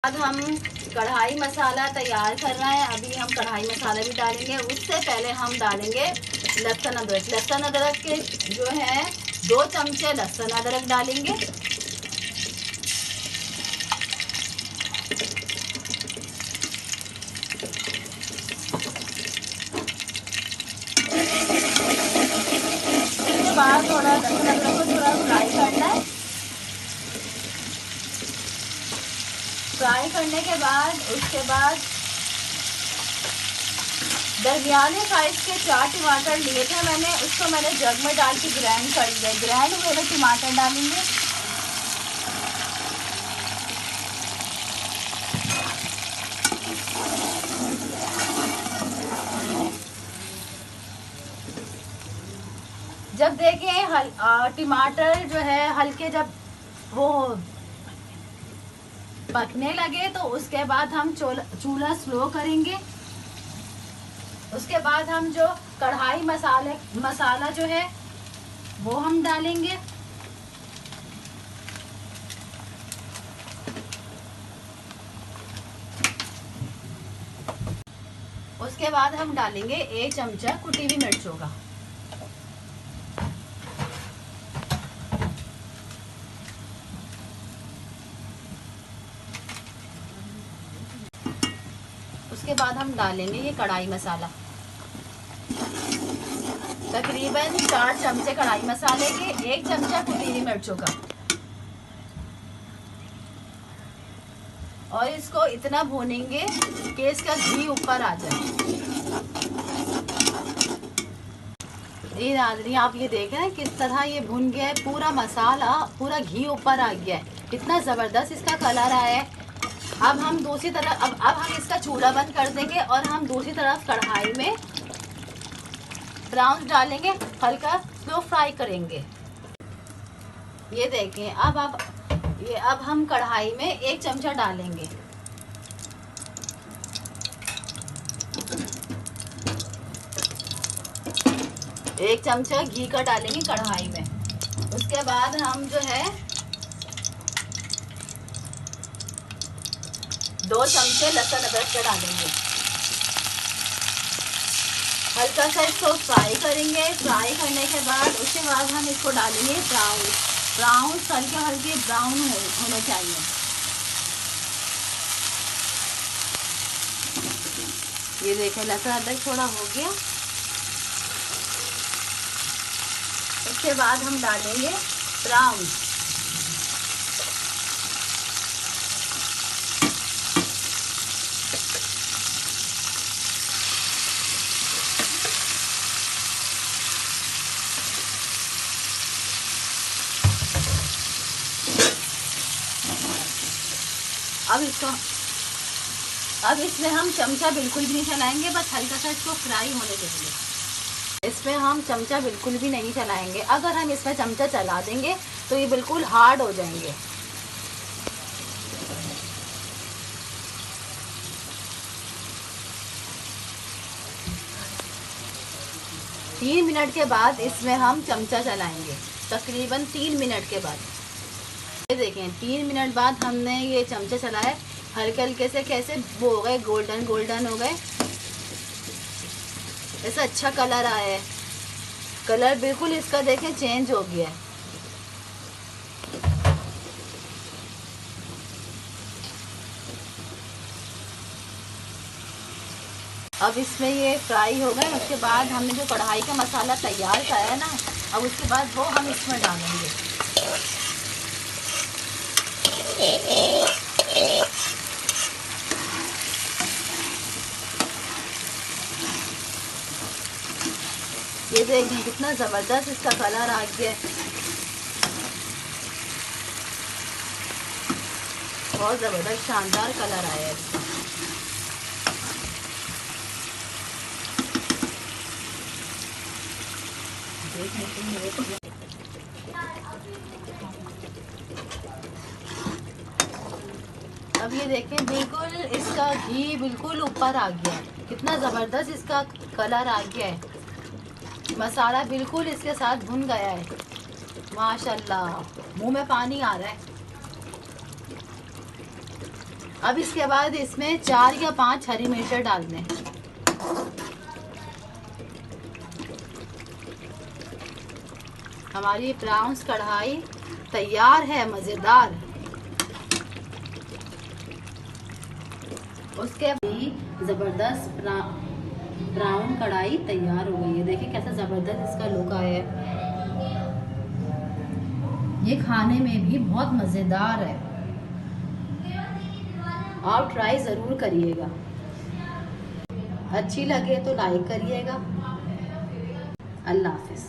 अब हम कढ़ाई मसाला तैयार कर रहे हैं। अभी हम कढ़ाई मसाला भी डालेंगे। उससे पहले हम डालेंगे लहसुन अदरक। लहसुन अदरक के जो है 2 चमचे लहसुन अदरक डालेंगे। उसके बाद थोड़ा लहसुन अदरक को थोड़ा फ्राई करना है। फ्राई करने के बाद उसके बाद दरमियाने साइज के 4 टमाटर लिए थे मैंने, उसको मैंने जग में डाल के ग्राइंड कर दिया। ग्राइंड हुए हुए टमाटर डालेंगे। जब देखें टमाटर जो है हल्के जब वो पकने लगे तो उसके बाद हम चूल्हा स्लो करेंगे। उसके बाद हम जो कढ़ाई मसाला जो है वो हम डालेंगे। उसके बाद हम डालेंगे 1 चमचा कुटी हुई मिर्चों का। उसके बाद हम डालेंगे ये कढ़ाई मसाला। तकरीबन 4 चमचे कढ़ाई मसाले के, 1 चमचा कुटी हुई मिर्चों का। और इसको इतना भूनेंगे कि इसका घी ऊपर आ जाए। ये नाज़रीन आप ये देख रहे हैं किस तरह ये भुन गया है। पूरा मसाला पूरा घी ऊपर आ गया है। कितना ज़बरदस्त इसका कलर आया है। अब हम दूसरी तरफ अब हम इसका चूल्हा बंद कर देंगे और हम दूसरी तरफ कढ़ाई में ब्राउन डालेंगे। हल्का स्लो फ्राई करेंगे। ये देखें अब हम कढ़ाई में 1 चमचा डालेंगे। एक चमचा घी का डालेंगे कढ़ाई में। उसके बाद हम जो है 2 चमचे लहसुन अदरक का डालेंगे। हल्का सा इसको फ्राई करेंगे। फ्राई करने के बाद उसके बाद हम इसको डालेंगे ब्राउन हल्के ब्राउन होने चाहिए। ये देखें लहसुन अदरक थोड़ा हो गया। उसके बाद हम डालेंगे ब्राउन। अब इसमें हम चमचा बिल्कुल भी नहीं चलाएंगे, बस हल्का सा इसको फ्राई होने देंगे। इसमें हम चमचा बिल्कुल भी नहीं चलाएंगे। अगर हम इसमें चमचा चला देंगे तो ये बिल्कुल हार्ड हो जाएंगे। तीन मिनट के बाद इसमें हम चमचा चलाएंगे। तकरीबन 3 मिनट के बाद ये देखें 3 मिनट बाद हमने ये चमचा चलाया। हल्के हल्के से कैसे वो हो गए, गोल्डन गोल्डन हो गए। ऐसा अच्छा कलर आया है। कलर बिल्कुल इसका देखें चेंज हो गया है। अब इसमें ये फ्राई हो गए। उसके बाद हमने जो कढ़ाई का मसाला तैयार किया है ना, अब उसके बाद वो हम इसमें डालेंगे। ये देखें कितना ज़बरदस्त इसका कलर आ गया है। बहुत ज़बरदस्त शानदार कलर आया है इसका। अब ये देखें बिल्कुल इसका घी बिल्कुल ऊपर आ गया है। कितना ज़बरदस्त इसका कलर आ गया है। मसाला बिल्कुल इसके साथ भुन गया है। माशाल्लाह मुंह में पानी आ रहा है। अब इसके बाद इसमें 4 या 5 हरी मिर्च डाल दें। हमारी प्राउंस कढ़ाई तैयार है, मज़ेदार। उसके बाद ज़बरदस्त ब्राउन कढ़ाई तैयार हो गई है। देखिए कैसा ज़बरदस्त इसका लुक आया है। ये खाने में भी बहुत मज़ेदार है। आप ट्राई ज़रूर करिएगा। अच्छी लगे तो लाइक करिएगा। अल्लाह हाफ़िज़।